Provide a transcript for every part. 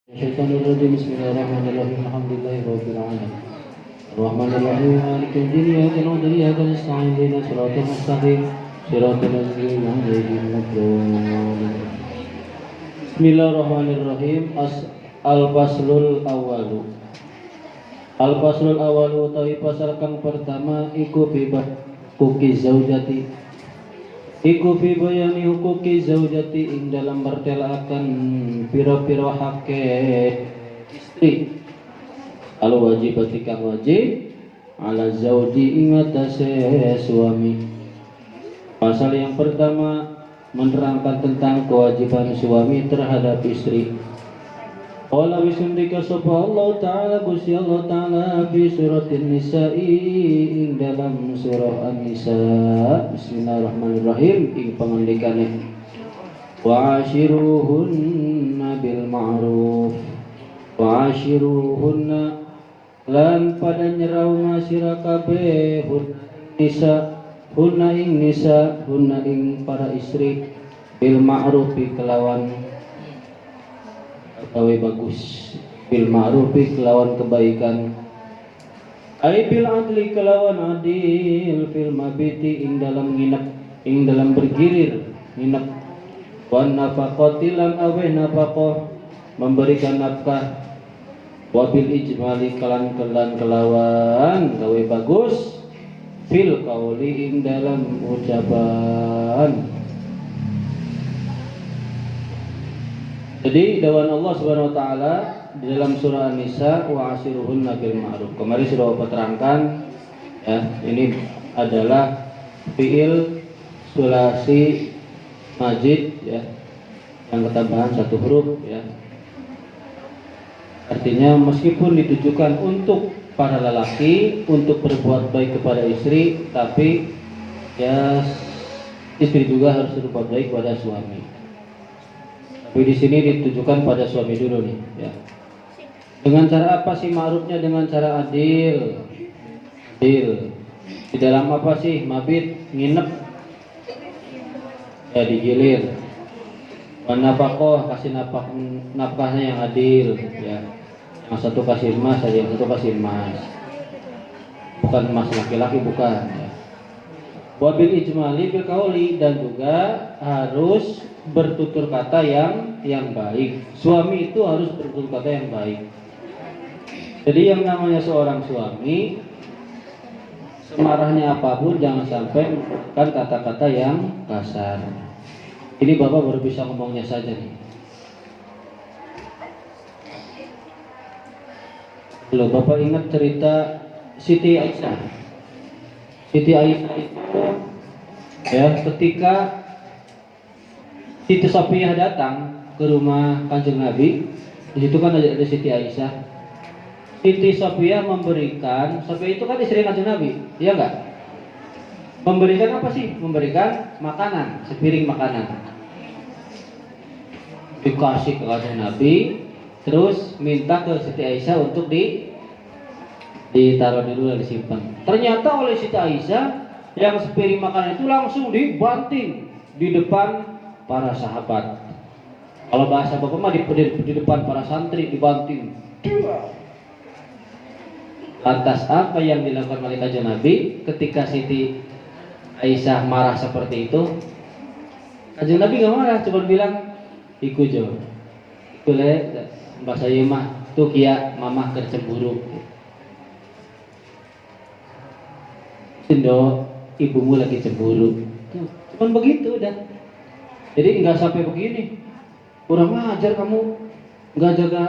Syaitanirrajim. Bismillahirrahmanirrahim. Alhamdulillahirabbil alamin. Arrahmanirrahim. Malikid din. Iyyaka na'budu wa iyyaka nasta'in. Ihdinas siratal mustaqim. Siratal ladzina an'amta 'alaihim. Bismillahirrahmanirrahim. Al-faslul awwalu. Al-faslul awwalu utawi pasal kang pertama iku bibah hukuki zaujati. Iku fi bayani hukuki zaujati ing dalam mertelakan pira-pira hake istri. Al wajibati kang wajib ala zauji ing atase suami. Pasal yang pertama menerangkan tentang kewajiban suami terhadap istri. Qala bisundika sapa Allah Ta'ala Gusti Allah Ta'ala fi suratin Nisa'i ing dalam surah An-Nisa. Bismillahirrahmanirrahim ing pangandikane wa ashiruhunna bil ma'ruf wa ashiruhunna lan pada nyerau masira kabeh nisa hunna ing para istri bil ma'ruf kelawan tawi bagus bil ma'rufi kelawan kebaikan ai bil adli kelawan adil fil mabiti ing dalam nginep ing dalam bergirir nginep wan nafaqati lan awe nafaqah memberikan nafkah wabil ijmali kelawan gawe bagus fil qauli ing dalam ucapan. Jadi dawan Allah Subhanahu wa taala di dalam surah An-Nisa wa ashiruhunna bil ma'ruf. Kemarin sudah terangkan ya, ini adalah fiil sulasi majid ya, yang ketambahan satu huruf ya. Artinya meskipun ditujukan untuk para lelaki untuk berbuat baik kepada istri, tapi ya istri juga harus berbuat baik kepada suami. Tapi di sini ditujukan pada suami dulu nih, ya. Dengan cara apa sih ma'rufnya? Dengan cara adil. Adil. Di dalam apa sih? Mabit, nginep. Ya digilir. Nafkah, kasih nafkahnya yang adil, ya. Yang satu kasih emas, yang satu kasih emas. Bukan emas laki-laki, bukan, ya. Wabil ijmali bil qauli, dan juga harus bertutur kata yang baik. Suami itu harus bertutur kata yang baik. Jadi yang namanya seorang suami, semarahnya apapun jangan sampai menggunakan kata-kata yang kasar. Ini Bapak baru bisa ngomongnya saja nih. Loh, Bapak ingat cerita Siti Aisyah. Siti Aisyah itu ya, ketika Siti Safiyah datang ke rumah Kanjeng Nabi, di situ kan ada Siti Aisyah. Siti Safiyah memberikan, Safiyah itu kan istri Kanjeng Nabi, iya enggak? Memberikan apa sih? Memberikan makanan, sepiring makanan. Dikasih ke Kanjeng Nabi, terus minta ke Siti Aisyah untuk ditaruh dulu dan disimpan. Ternyata oleh Siti Aisyah yang sepiring makanan itu langsung dibanting di depan para sahabat. Kalau bahasa Bapak mah di depan para santri dibanting. Lantas apa yang dilakukan oleh Kanjeng Nabi ketika Siti Aisyah marah seperti itu? Kanjeng Nabi nggak marah, cuma bilang, "Iku jo, iku le bahasa Yemah, tuh kia mamah kercemburu. Indo, ibumu lagi cemburu." Cuman begitu udah. Jadi nggak sampai begini, kurang ajar kamu nggak jaga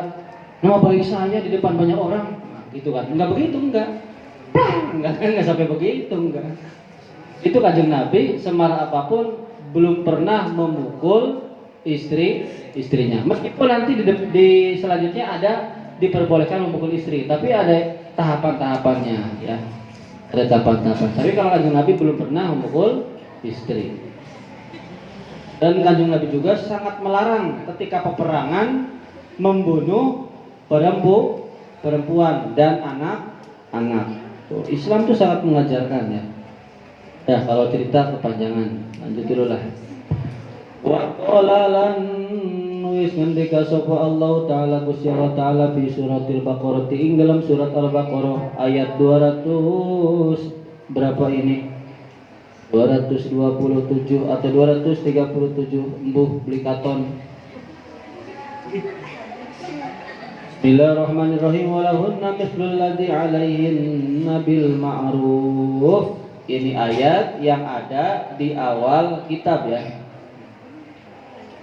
nama baik saya di depan banyak orang, nah, gitu kan? Nggak begitu, nggak sampai begitu, nggak. Itu Kanjeng Nabi semarah apapun belum pernah memukul istrinya. Meskipun nanti di selanjutnya ada diperbolehkan memukul istri, tapi ada tahapan-tahapannya, ya. Ada tahapan-tahapan. Tapi kalau Kanjeng Nabi belum pernah memukul istri. Dan Kanjeng Nabi juga sangat melarang ketika peperangan membunuh perempuan dan anak-anak. Islam itu sangat mengajarkan ya. Ya kalau cerita kepanjangan, lanjut dulu lah. Wa qala lan wis ngendika sapa Allah taala Gusti Allah taala fi suratil Baqarah ing dalam surat Al-Baqarah ayat 200 berapa ini? 227 atau 237 embuh blikaton. Bismillahirrahmanirrahim. Walahunna mithlul ladzi 'alaihinna bil ma'ruf. Ini ayat yang ada di awal kitab ya.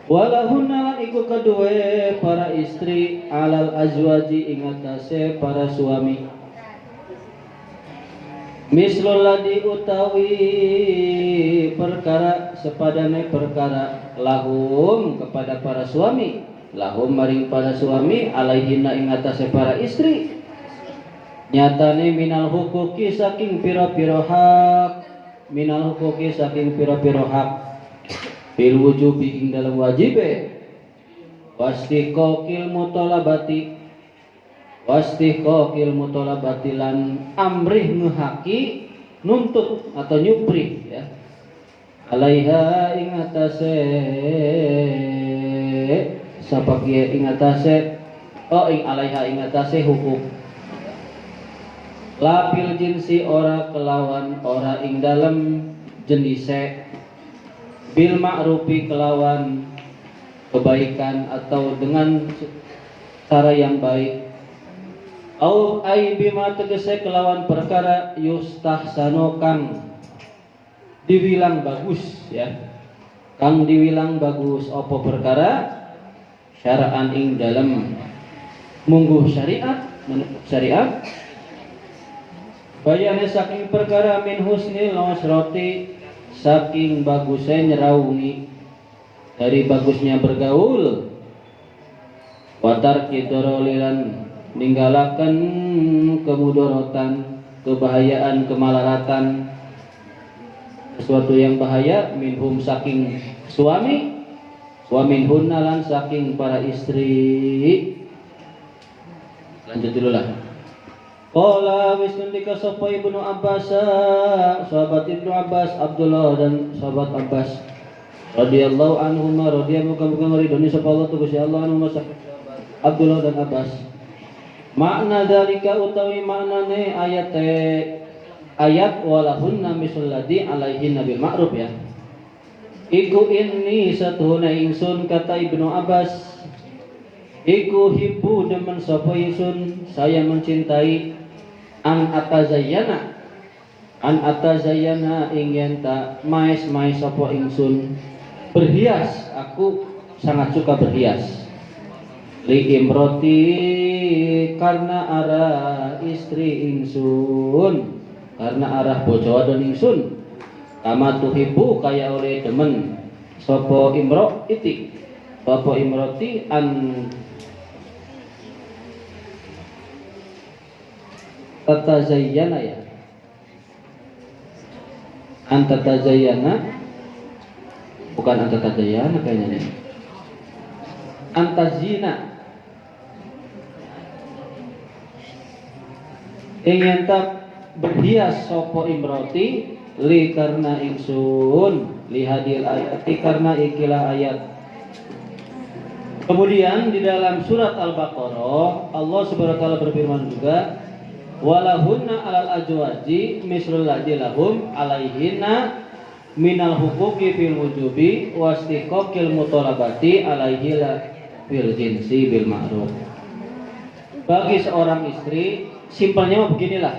Walahunna lan iku kedue para istri alal azwaji ing atase para suami. Mislul ladzi utawi perkara sepadane perkara lahum kepada para suami, lahum maring para suami alaihinna ing atase para istri. Nyatane minal hukuki saking pira-pira hak, minal hukuki saking pira-pira hak bil wujubi ing dalam wajibe wastiqaqil mutalabati wastiqaqil mutalabati lan amrih ngehaki nuntut atau nyupri ya alaiha ing atase sapakie ing atase ing alaiha ing atase hukum lapil jinsi ora kelawan ora ing dalam jenise bil ma'rufi kelawan kebaikan atau dengan cara yang baik au ai bima tegese kelawan perkara yustahsanu kang dibilang bagus ya kang dibilang bagus apa perkara syara'an ing dalam mungguh syariat menurut syariat bayane saking perkara min husnil usrati saking bagusnya nyeraungi dari bagusnya bergaul watar kidorolilan ninggalakan kemudorotan kebahayaan kemalaratan sesuatu yang bahaya minhum saking suami wa minhun nalan saking para istri. Lanjut dulu lah. Qala wis ngendika sapa Ibnu Abbas, sahabat Ibnu Abbas, Abdullah dan sahabat Abbas radhiyallahu anhuma radhiyallahu muga-muga ridhoni sapa Allah tu Gusti Allah anhuma Abdullah dan Abbas. Makna dalika utawi maknane ayat walahunna mislul ladzi alaihinna bil ma'ruf ya. Iku inni satuhuna ingsun kata Ibnu Abbas. Iku hibbu demen sapa ingsun saya mencintai an atazayyana ingin tak mais sapa ingsun berhias aku sangat suka berhias li imroti karena arah istri ingsun karena arah bojo wadon ingsun kama tuhibu kaya oleh demen sapa imroti sapa imroti an tatazayyana ya an tatazayyana bukan an tatazayyana kayaknya nih antazina ingin tak berhias sopo imroti li karena ingsun li hadil ayati karena ikilah ayat. Kemudian di dalam surat Al-Baqarah Allah Subhanahu wa taala berfirman juga walahunna alal azwaji mislul ladzi lahum alaihinna minal huquqi fil wujubi wastiqaqil mutalabati alaihi bil jinsi bil ma'ruf. Bagi seorang istri simpelnya mah beginilah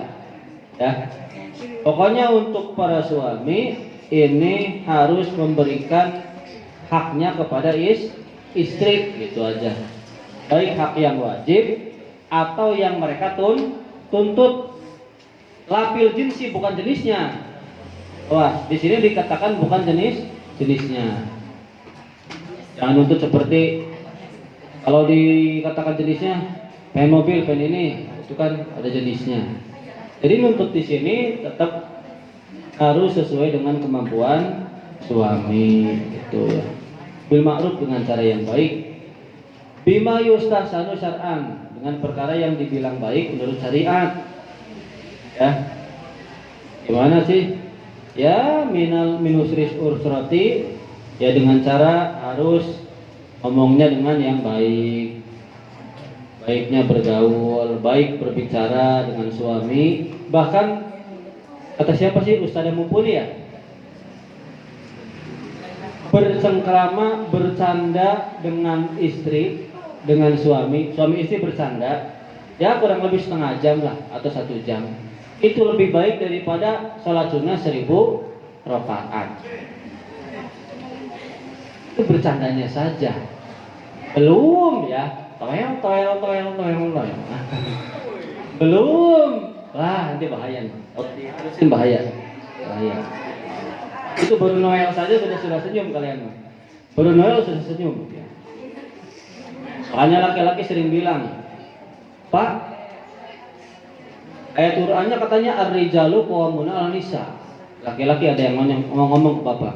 ya. Pokoknya untuk para suami ini harus memberikan haknya kepada istri gitu aja. Baik hak yang wajib atau yang mereka tuntut. Lapil jinsi bukan jenisnya. Wah, di sini dikatakan bukan jenisnya. Jangan nuntut seperti kalau dikatakan jenisnya pen mobil, pen ini itu kan ada jenisnya. Jadi nuntut di sini tetap harus sesuai dengan kemampuan suami gitu ya. Bil ma'ruf dengan cara yang baik. Bima yustahsanu syar'an dengan perkara yang dibilang baik menurut syariat. Ya. Gimana sih? Ya minusris ursrati ya dengan cara harus ngomongnya dengan yang baik, baiknya bergaul, baik berbicara dengan suami. Bahkan kata siapa sih, Ustadzah Mumpuni ya, bercengkrama, bercanda dengan istri, dengan suami istri bercanda, ya kurang lebih setengah jam lah atau 1 jam. Itu lebih baik daripada sholat sunnah 1000 rakaat. Itu bercandanya saja, belum ya toel. Belum, wah nanti bahaya nih. Terusin bahaya. Itu baru Noel saja sudah senyum kalian. Baru Noel sudah senyum. Makanya laki-laki sering bilang, Pak, ayat Qur'annya katanya ar-rijalu qawwamuna 'alan nisa. Laki-laki ada yang ngomong ke Bapak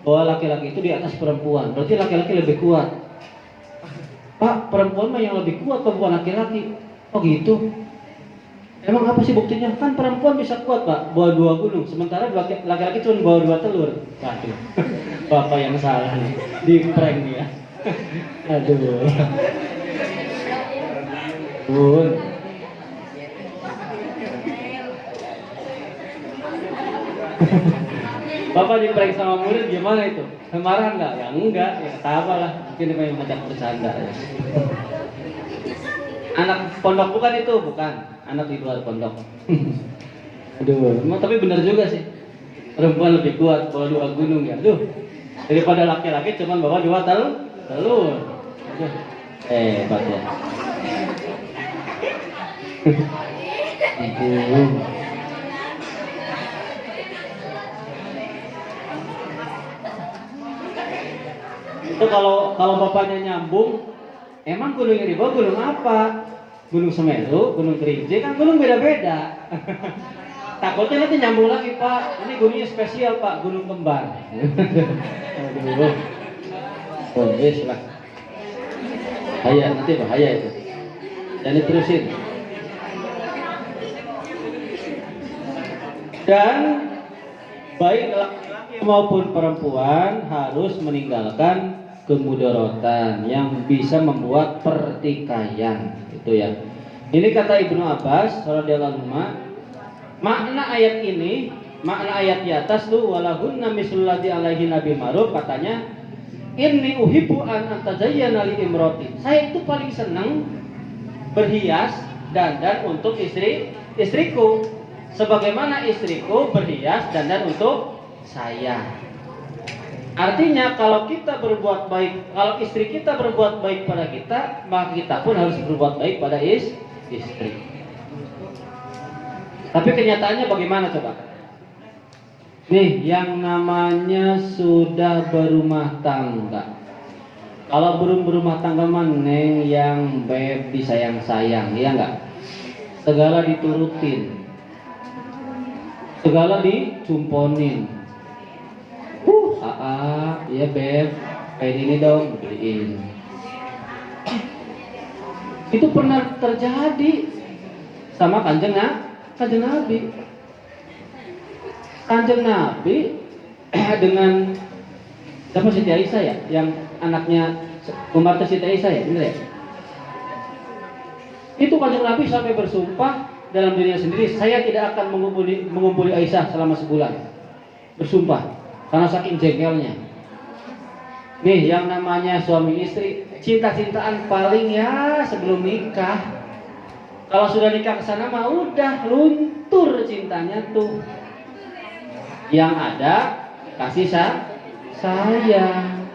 bahwa laki-laki itu di atas perempuan. Berarti laki-laki lebih kuat. Pak, perempuan mah yang lebih kuat bukan laki-laki. Oh gitu. Emang apa sih buktinya? Kan perempuan bisa kuat Pak, bawa 2 gunung. Sementara laki-laki cuma bawa 2 telur. Waduh, Bapak yang salah nih, di prank dia. Aduh. Bun. Bapak di prank sama murid gimana itu? Marah enggak? Ya enggak, ya ketawa lah. Mungkin dia ngajak bercanda ya. Anak pondok bukan itu, bukan. Anak di luar pondok. Aduh, tapi benar juga sih. Perempuan lebih kuat bawa 2 gunung ya. Aduh, daripada laki-laki cuma bawa 2 telur. Hebat ya. Itu kalau bapaknya nyambung, emang gunung yang dibawa gunung apa? Gunung Semeru, Gunung Kerinci, kan gunung beda-beda. Takutnya nanti nyambung lagi Pak, ini gunungnya spesial Pak, gunung kembar. Aduh, wes lah. Bahaya, nanti bahaya itu. Dan diterusin. Dan baik laki-laki maupun perempuan harus meninggalkan kemudorotan yang bisa membuat pertikaian. Itu ya. Ini kata Ibnu Abbas radhiyallahu anhu, makna ayat ini, makna ayat di atas tuh walahunna mislul ladzi alaihi nabi ma'ruf, katanya inni uhibbu an antazayyana li imrati. Saya itu paling senang berhias dandan untuk istriku sebagaimana istriku berhias dandan untuk saya. Artinya kalau kita berbuat baik, kalau istri kita berbuat baik pada kita, maka kita pun harus berbuat baik pada istri. Tapi kenyataannya bagaimana coba? Nih, yang namanya sudah berumah tangga. Kalau belum berumah tangga mah neng yang beb disayang-sayang, iya enggak? Segala diturutin, segala dicumponin. Iya beb, kayak ini dong, beliin. Itu pernah terjadi sama kanjeng Nabi. Kanjeng Nabi dengan siapa, Siti Aisyah ya, yang anaknya Umar Siti Aisyah ya, benar ya? Itu kanjeng Nabi sampai bersumpah dalam dirinya sendiri, saya tidak akan mengumpuli Aisyah selama sebulan. Bersumpah karena saking jengkelnya. Nih yang namanya suami istri, cinta-cintaan paling ya sebelum nikah. Kalau sudah nikah kesana mah udah luntur cintanya tuh. Yang ada kasih sayang.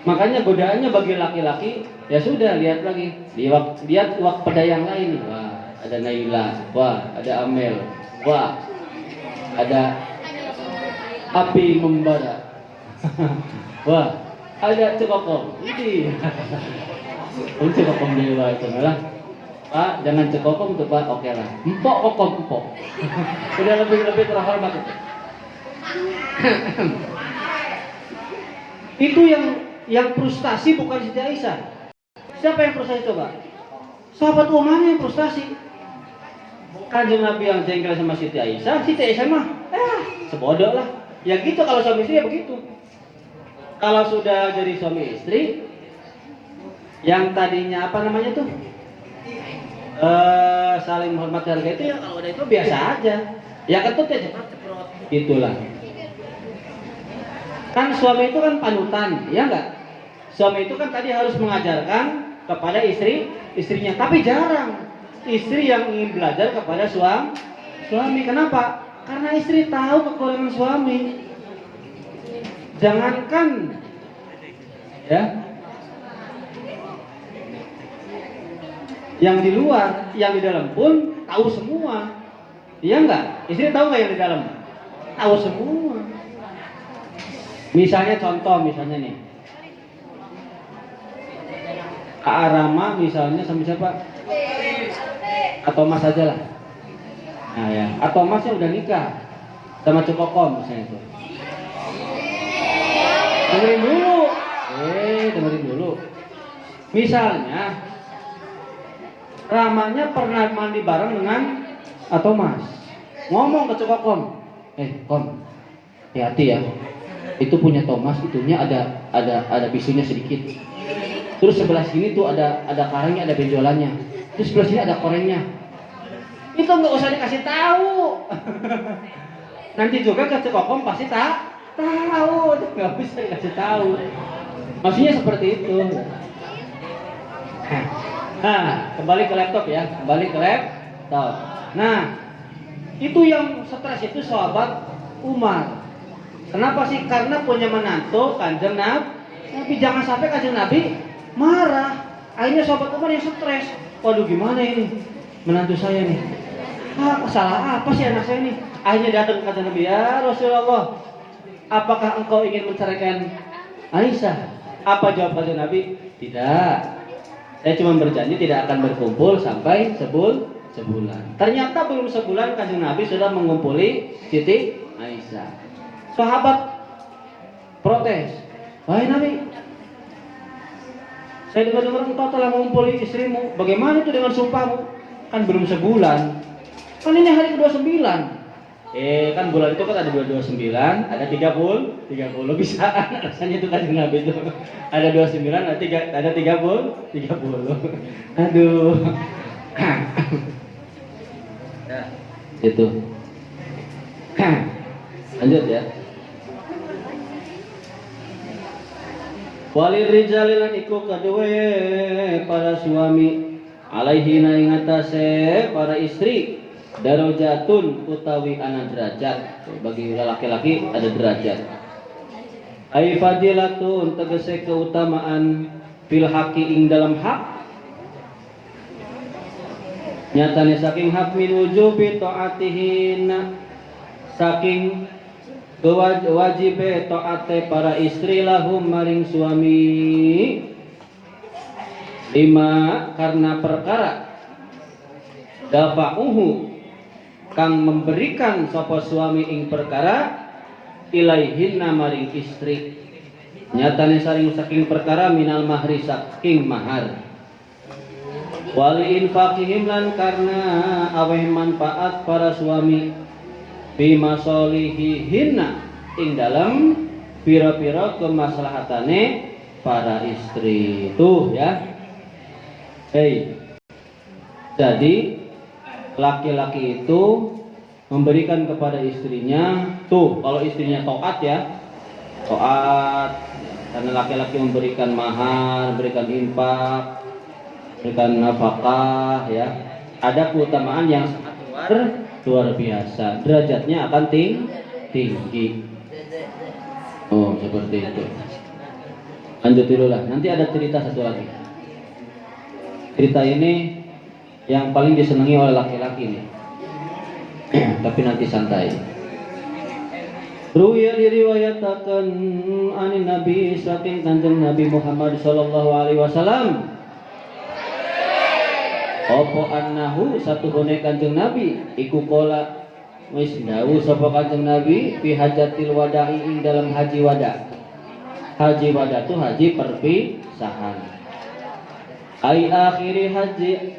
Makanya godaannya bagi laki-laki, ya sudah lihat lagi, lihat pada yang lain. Wah, ada Naila, wah, ada Amel, wah, ada api membara. Wah, ada Cekokong. Ini Cekokong dewa itu malah. Pak, jangan Cekokong tuh Pak, oke lah. Empok kokong empok. Udah lebih terhormat itu. Itu yang frustasi bukan Siti Aisyah. Siapa yang frustasi coba? Sahabat Umarnya yang frustasi. Kanjeng Nabi yang jengkel sama Siti Aisyah mah sebodoh lah. Ya gitu, kalau suami istri ya begitu. Kalau sudah jadi suami istri, Yang tadinya apa namanya tuh? Saling menghormati harga itu ya kalau udah itu biasa aja. Ya ketut ya cepat ceprot. Itulah. Kan suami itu kan panutan, ya enggak? Suami itu kan tadi harus mengajarkan kepada istrinya, tapi jarang istri yang ingin belajar kepada suami. Kenapa? Karena istri tahu kekurangan suami. Jangankan ya yang di luar, yang di dalam pun tahu semua. Iya enggak? Istri tahu nggak yang di dalam? Tahu semua. Misalnya misalnya nih, Kak Arama misalnya sama siapa? Atau Mas aja lah. Nah ya, atau Masnya udah nikah sama Cokokom misalnya itu. Dengerin dulu. Misalnya Ramanya pernah mandi bareng dengan atau Mas. Ngomong ke Cokokom, Kom, hati-hati ya. Itu punya Thomas, itunya ada bisunya sedikit. Terus sebelah sini tuh ada karangnya, ada benjolannya. Terus sebelah sini ada korengnya. Itu nggak usah dikasih tahu. Nanti juga ke Cokokom pasti tahu, nggak bisa dikasih tahu. Maksudnya seperti itu. Nah, kembali ke laptop ya, Nah, itu yang stres itu sahabat Umar. Kenapa sih? Karena punya menantu Kanjeng Nabi. Tapi jangan sampai Kanjeng Nabi marah. Akhirnya sahabat Umar yang stres. Waduh, gimana ini? Menantu saya nih. Salah apa sih anak saya nih? Akhirnya datang ke Kanjeng Nabi, ya Rasulullah, apakah engkau ingin menceraikan Aisyah? Apa jawab Kanjeng Nabi? Tidak. Saya cuma berjanji tidak akan berkumpul sampai sebulan. Ternyata belum sebulan Kanjeng Nabi sudah mengumpuli Siti Aisyah. Sahabat protes, wahai Nabi, saya dengar engkau telah mengumpuli istrimu. Bagaimana itu dengan sumpahmu? Kan belum sebulan. Kan ini hari ke-29. Kan bulan itu kan ada 29, ada 30 bisa rasanya itu Kanjeng Nabi itu. Ada 29, ada 30. Aduh. Nah, itu. Lanjut ya. Walil rijali lan iku kaduwe para suami alaihi na ing atase para istri darajatun utawi ana derajat. Bagi laki-laki ada derajat. Ai fadilatun tegese keutamaan fil haqi ing dalam hak. Nyatane saking hak min wujubi taatihin, saking kewajib taate para istri lahum maring suami lima karena perkara dafa'uhu kang memberikan sapa suami ing perkara ilaihinna maring istri, nyatane saking perkara minal mahri saking mahar, wali infaqihim lan karena aweh manfaat para suami bima solihihinna ing dalam pira-pira kemaslahatane para istri. Tuh ya. Jadi laki-laki itu memberikan kepada istrinya, tuh kalau istrinya taat ya, taat, karena laki-laki memberikan mahar, memberikan infak, memberikan nafkah ya, ada keutamaan yang sangat luar biasa, derajatnya akan tinggi. Oh seperti itu. Lanjut dulu lah, nanti ada cerita satu lagi. Cerita ini yang paling disenangi oleh laki-laki nih. Tapi nanti santai. Ruya diriwayatakan anin Nabi saking Kanjeng Nabi Muhammad sallallahu alaihi wasallam. Opo annahu satuhune Kanjeng Nabi iku kola wis dawuh sapa Kanjeng Nabi fi hajatil wada'i ing dalam haji wada. Haji wada itu haji perpisahan. Ai akhiri hajihi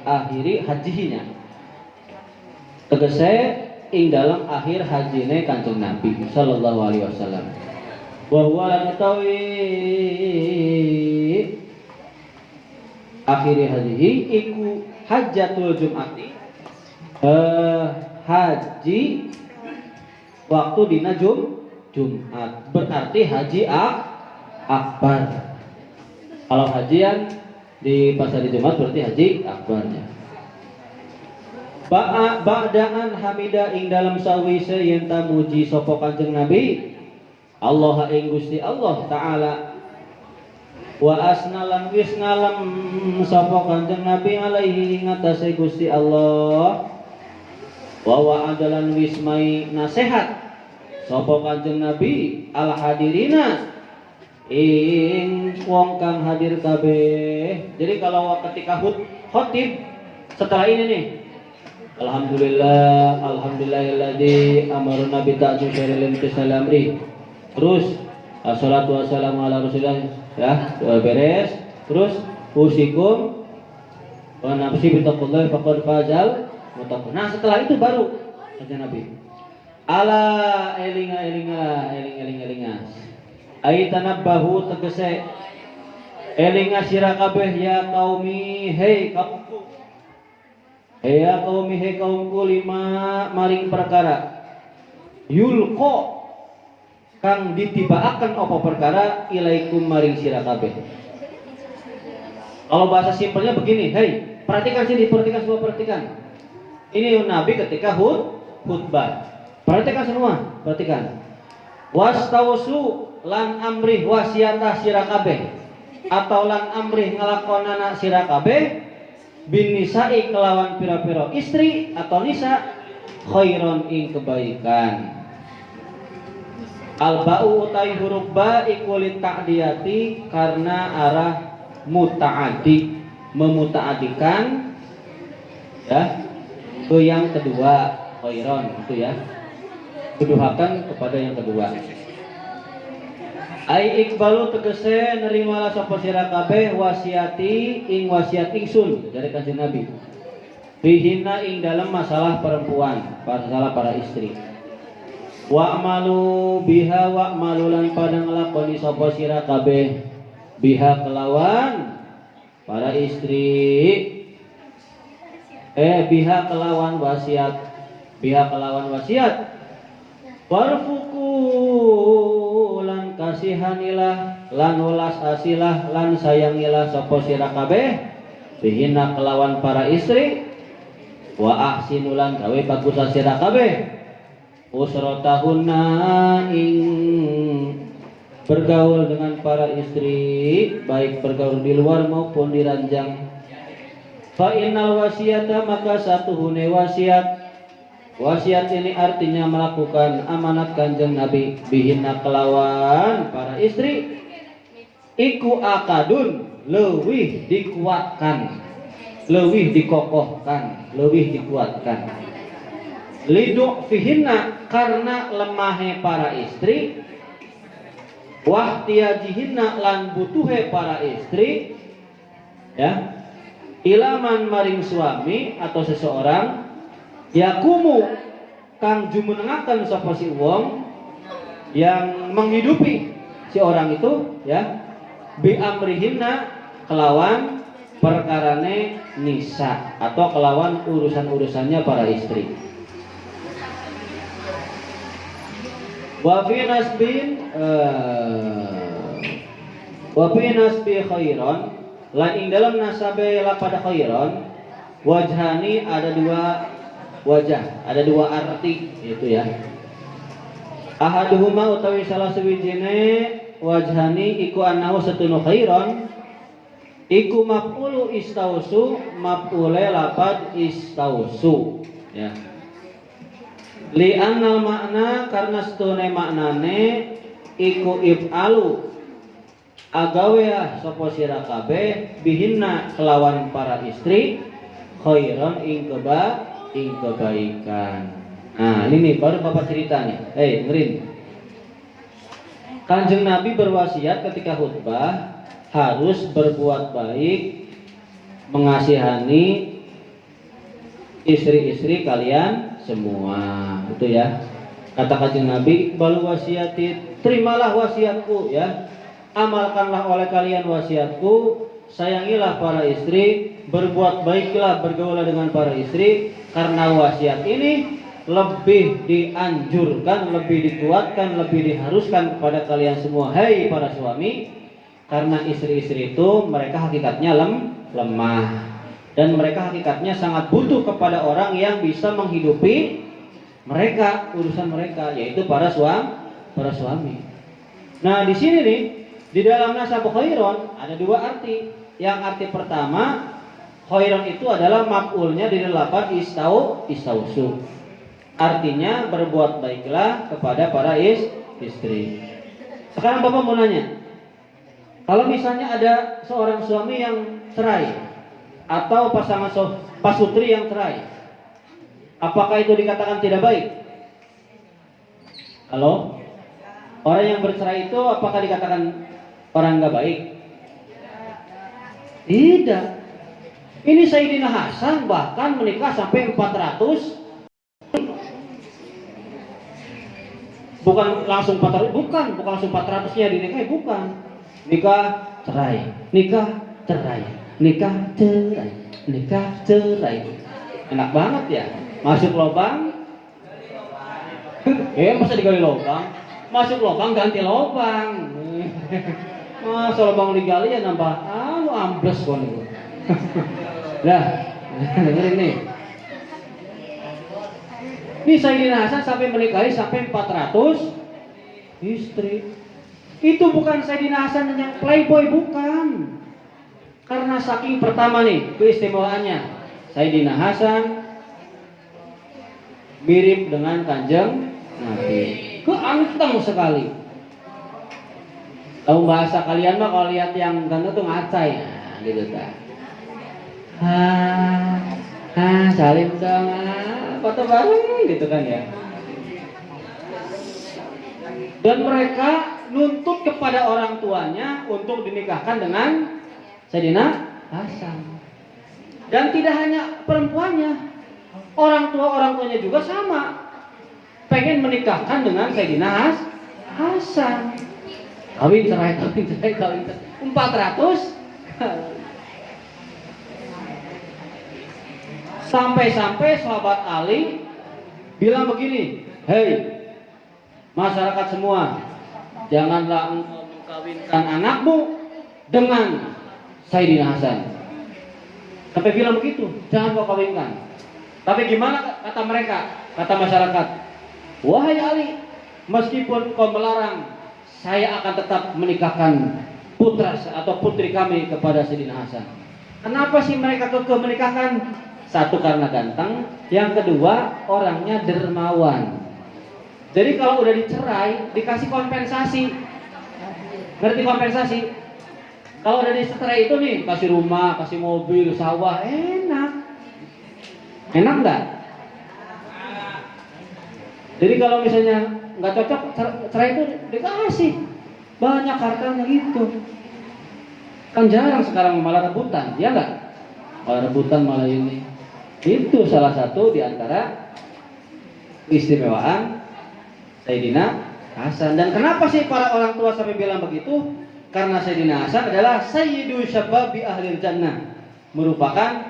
akhiri hajihinya. Tegese ing dalam akhir hajine Kanjeng Nabi sallallahu alaihi wasallam. wa huwa lan utawi akhiri hadhihi iku hajjatul jum'ati haji waktu dina Jumat berarti haji akbar. Kalau hajian di pas hari Jumat berarti haji akbarnya. Ba'daan hamida ing dalam sawise yen tamuji sapa Kanjeng Nabi Allah ing Gusti Allah taala wa asnalan wis ngalem sapa Kanjeng Nabi alaihi ing atase Gusti Allah wa wa'adalan wis mai nasihat sapa Kanjeng Nabi al hadirina ing wong kang hadir kabeh. Jadi kalau ketika khotib setelah ini nih Alhamdulillahilladzi amarna bi ta'zimil imtisal amri. Terus assalatu wassalamu ala Rasulillah ya, beres. Terus usikum wa nafsi bi taqwallahi faqad fazal muttaqun. Nah, setelah itu baru kata Nabi. Ala elinga. Ai tanabbahu tegese elinga sira kabeh ya qaumi hei kaumku. Ya qaumi he kaumku lima maring perkara yulqa kang ditibaaken apa perkara ilaikum maring sira kabeh. Kalau bahasa simpelnya begini, hei, perhatikan sini, perhatikan. Ini Nabi ketika khutbah. Perhatikan semua, perhatikan. Wastausu lan amrih wasiatah sira kabeh atau lan amrih ngalakonana sira kabeh bin nisa'i kelawan pira-pira istri atau nisa khairon ing kebaikan. Al-ba'u utai huruf ba iku ta'diyati karena arah muta'addi memuta'adikan ya ke yang kedua khairon itu ya tuduhakan kepada yang kedua. Ai ikbalu tegese nerimalah sapa sira kabeh wasiati ing wasiat ingsun dari Kanjeng Nabi. Bihina ing dalam masalah perempuan, masalah para istri. Wa'malu biha wa'malu lan padang lakoni sapa sira kabeh biha kelawan para istri. Biha kelawan wasiat. Warfuku lan kasihanilah lan welas asilah lan sayangilah sapa sira kabeh bihina kelawan para istri wa ahsinulan gawe bagus sira kabeh usratahunna ing bergaul dengan para istri baik bergaul di luar maupun di ranjang. Fa innal wasiyata maka satuhune wasiat ini artinya melakukan amanat Kanjeng Nabi bihinna kelawan para istri iku akadun leuwih dikuatkan, leuwih dikokohkan, leuwih dikuatkan. Lidu fihinna karena lemahnya para istri wahtiyajihinna lan butuhe para istri ya ilaman maring suami atau seseorang yakumu kang jumenengaken sapa si wong yang menghidupi si orang itu ya bi amrihinna kelawan perkarane nisa atau kelawan urusan-urusannya para istri. Wa fi nasbi khairan lan ing dalam nasabe lapada khairan wajhani ada dua wajah, ada dua arti itu ya. Ahaduhuma utawi salah sawijine wajhani iku annahu satunu khairon iku maf'ulu istausu maf'ule lapad istausu ya. Li annal makna karena setune maknane iku if'alu agawe sapa sira kabeh bihinna kelawan para istri khairon ing kebaikan. Nah ini nih baru bapak cerita nih. Dengerin. Kanjeng Nabi berwasiat ketika khutbah harus berbuat baik, mengasihani istri-istri kalian semua, itu ya. Kata Kanjeng Nabi, "Iqbalu wasiati, terimalah wasiatku ya. Amalkanlah oleh kalian wasiatku, sayangilah para istri, berbuat baiklah, bergaulah dengan para istri, karena wasiat ini lebih dianjurkan, lebih dikuatkan, lebih diharuskan kepada kalian semua, hai para suami, karena istri-istri itu mereka hakikatnya lemah dan mereka hakikatnya sangat butuh kepada orang yang bisa menghidupi mereka, urusan mereka, yaitu para suami. Nah, di sini nih, di dalam nasab khairon ada dua arti. Yang arti pertama, khairon itu adalah maf'ulnya dari lafaz istausu. Artinya berbuat baiklah kepada para istri. Sekarang Bapak mau nanya, kalau misalnya ada seorang suami yang cerai atau pasangan pasutri yang cerai, apakah itu dikatakan tidak baik? Halo? Orang yang bercerai itu apakah dikatakan orang nggak baik? Tidak. Ini Sayyidina Hasan bahkan menikah sampai 400. Bukan langsung 400, bukan langsung 400-nya dinikahi, bukan. Nikah cerai, nikah cerai, nikah cerai, nikah cerai. Enak banget ya. Masuk lubang, masa digali lubang? Masuk lubang ganti lubang. Masa lubang digali ya nambah ambles kon itu. Nah, dengerin nih. Ini Sayyidina Hasan sampai menikahi sampai 400 istri. Itu bukan Sayyidina Hasan yang playboy, bukan. Karena saking pertama nih keistimewaannya, Sayyidina Hasan mirip dengan Kanjeng Nabi, keanteng sekali. Tahu bahasa kalian mah kalau lihat yang ganteng tuh ngacai, nah, gitu kan. Salim dong, foto bareng gitu kan ya. Dan mereka nuntut kepada orang tuanya untuk dinikahkan dengan Sayyidina Hasan. Dan tidak hanya perempuannya, orang tuanya juga sama, pengen menikahkan dengan Sayyidina Hasan. Kawin cerai 400. Sampai-sampai sahabat Ali bilang begini, "Hei masyarakat semua, janganlah engkau mengkawinkan anakmu dengan Sayyidina Hasan." Sampai bilang begitu, jangan kau kawinkan. Tapi gimana kata mereka, kata masyarakat, "Wahai Ali, meskipun kau melarang, saya akan tetap menikahkan putra atau putri kami kepada Sayyidina Hasan." Kenapa sih mereka kekeh menikahkan? Satu, karena ganteng. Yang kedua, orangnya dermawan. Jadi kalau udah dicerai, dikasih kompensasi. Ngerti kompensasi? Kalau udah dicerai itu nih, kasih rumah, kasih mobil, sawah, enak. Enak nggak? Jadi kalau misalnya nggak cocok, cerai itu dikasih banyak hartanya gitu. Kan jarang sekarang malah rebutan, ya nggak? Malah rebutan malah ini. Itu salah satu di antara keistimewaan Sayyidina Hasan. Dan kenapa sih para orang tua sampai bilang begitu? Karena Sayyidina Hasan adalah Sayyidu Syababi Ahlil Jannah, merupakan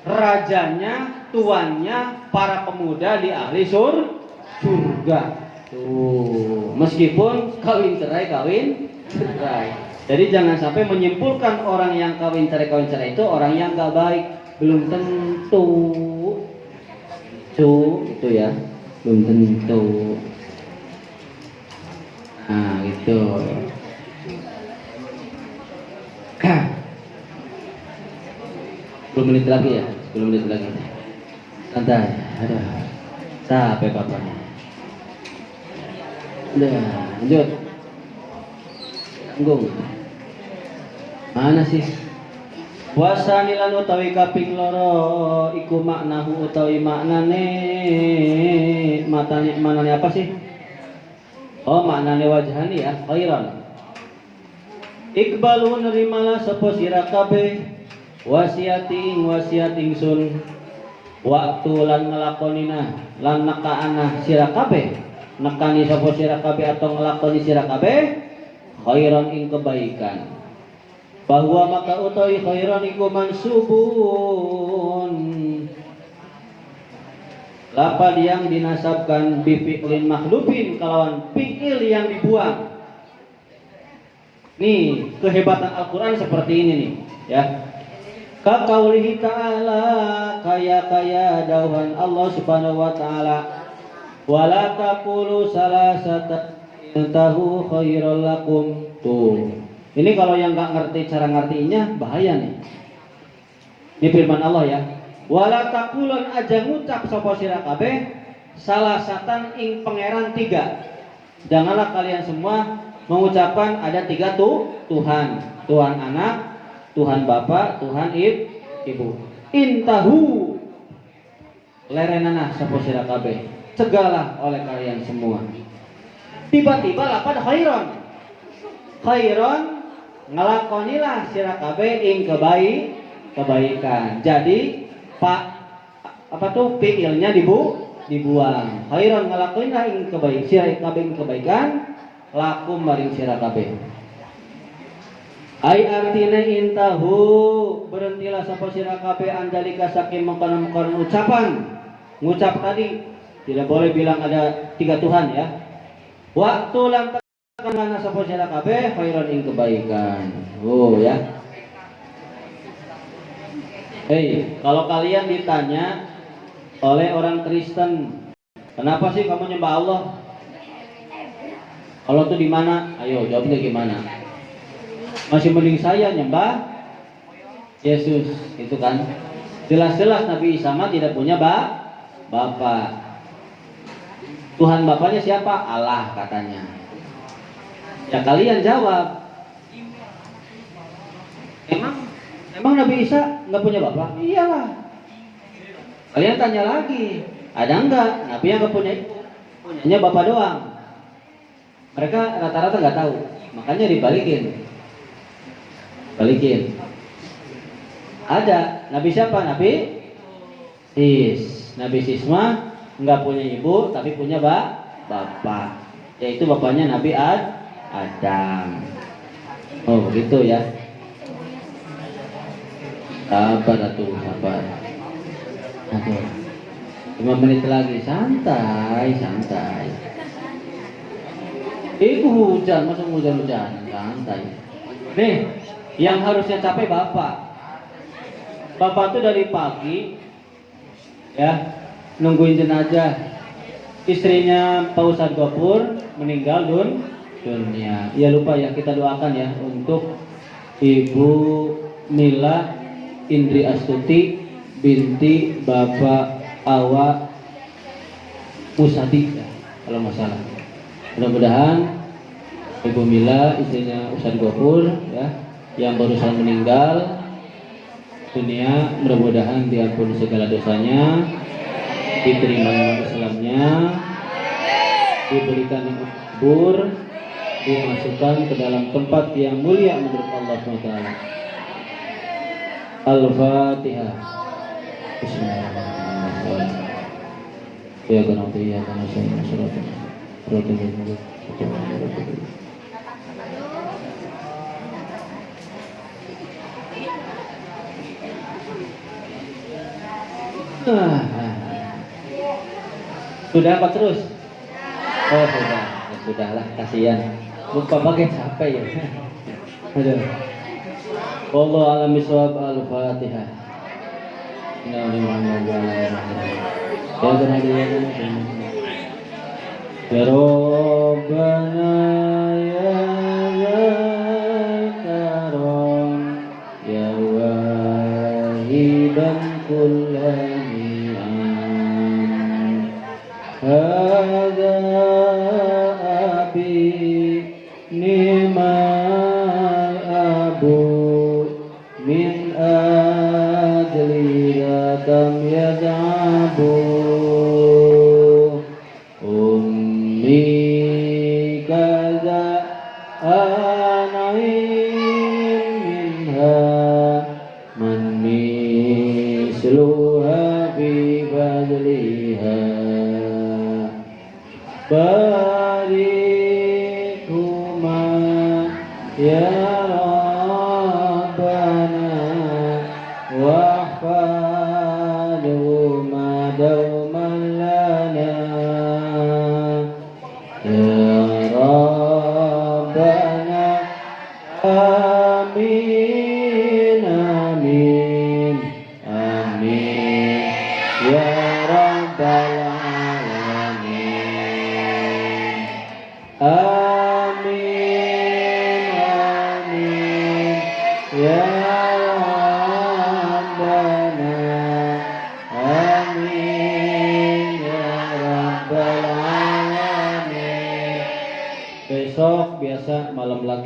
rajanya, tuannya para pemuda di ahli surga. Tuh, meskipun kawin cerai. Jadi jangan sampai menyimpulkan orang yang kawin cerai itu orang yang gak baik. Belum tentu. Itu ya, belum tentu. Nah, gitu. 10 menit lagi ya, 10 menit lagi. Santai, aduh, capek papanya. Udah, lanjut. Tanggung. Mana sih? Wasani lan utawi kaping loro iku maknahu utawi maknane maknane apa sih? Oh, maknane wajhani ya, khairan. Iqbalu nerimalah sapa sira kabeh wasiat ingsun waktu lan ngelakonina lan nakaana sira kabeh nekani sapa sira kabeh atau nglakoni sira kabeh khairan ing kebaikan. Bahwa maka utawi khairan iku mansubun lapad yang dinasabkan bifi'lin makhlufin kalawan fi'il yang dibuang. Nih kehebatan Al-Quran seperti ini nih ya. Ka qaulihi ta'ala kaya dauhan Allah subhanahu wa ta'ala wala taqulu salasata intahu khairal lakum. Tuh ini kalau yang nggak ngerti cara ngertinya bahaya nih. Ini firman Allah ya. Wala taqulun aja ngucap sapa sira kabeh salasatan ing pangeran tiga. Janganlah kalian semua mengucapkan ada tiga Tuhan. Tuhan anak, Tuhan Bapa, Tuhan Ibu. Intahu lerenana sapa sira kabeh. Cegahlah oleh kalian semua. Tiba-tiba lapad khairon. Khairon ngelakonilah sira kabeh ing kebaikan. Jadi Pak apa tuh fi'ilnya dibuang. Khairon ngelakuinlah ing kebaikan, sira kabeh ing kebaikan, lakum maring sira kabeh. Ai artina intahu berhentilah sapa sira kabeh andalika saking mengkonon-konon ucapan. Ngucap tadi tidak boleh bilang ada tiga Tuhan ya. Waktu lan tekan sapa sira kabeh khairon ing kebaikan. Oh ya. Hei, kalau kalian ditanya oleh orang Kristen, kenapa sih kamu nyembah Allah? Allah tuh di mana? Ayo jawabnya gimana? Masih mending saya nyembah Yesus, itu kan? Jelas-jelas Nabi Isa mah tidak punya bapak. Tuhan bapaknya siapa? Allah katanya. Ya kalian jawab. Emang Nabi Isa nggak punya bapak? Iyalah. Kalian tanya lagi, ada enggak Nabi yang nggak punya ibu? Punyanya bapak doang. Mereka rata-rata nggak tahu, makanya dibalikin. Balikin. Ada Nabi siapa? Nabi Sis. Nabi Sisma nggak punya ibu, tapi punya bapak. Yaitu bapaknya Nabi Adam. Oh begitu ya. Sabar sabar. Aduh. 5 menit lagi, santai. Itu hujan, masa hujan-hujan, santai. Nih, yang harusnya capek bapak. Bapak tuh dari pagi, ya, nungguin jenazah. Istrinya Pak Ustadz Gopur meninggal dunia. Ya lupa ya, kita doakan ya untuk Ibu Mila Indri Astuti binti Bapak Awa Musadi ya, kalau nggak salah. Mudah-mudahan Ibu Mila istrinya Ustadz Gopur ya yang barusan meninggal dunia, mudah-mudahan diampuni segala dosanya, diterima iman Islamnya, diberikan kubur, dimasukkan ke dalam tempat yang mulia menurut Allah SWT. Al-Fatihah. Bismillahirrahmanirrahim. Ya kana ya kana sayyidina sallallahu Sudah apa terus? Oh sudah, ya sudahlah, kasihan. Lupa pakai capek ya. Aduh. Wallahu a'lam bishawab. Al-Fatihah. Ya Rabbana ya Karam ya Wahidan kullani'am hadza abi ni'mal abu min ajli kam yad'abu ummi kaza anaim minha man misluha fi fadliha barikhuma ya Rabbana wahfadhuma dauman lana ya Rabbana amin amin amin ya Rabbal alamin amin amin ya Rabbana amin ya Rabbal alamin. Besok biasa malam lagi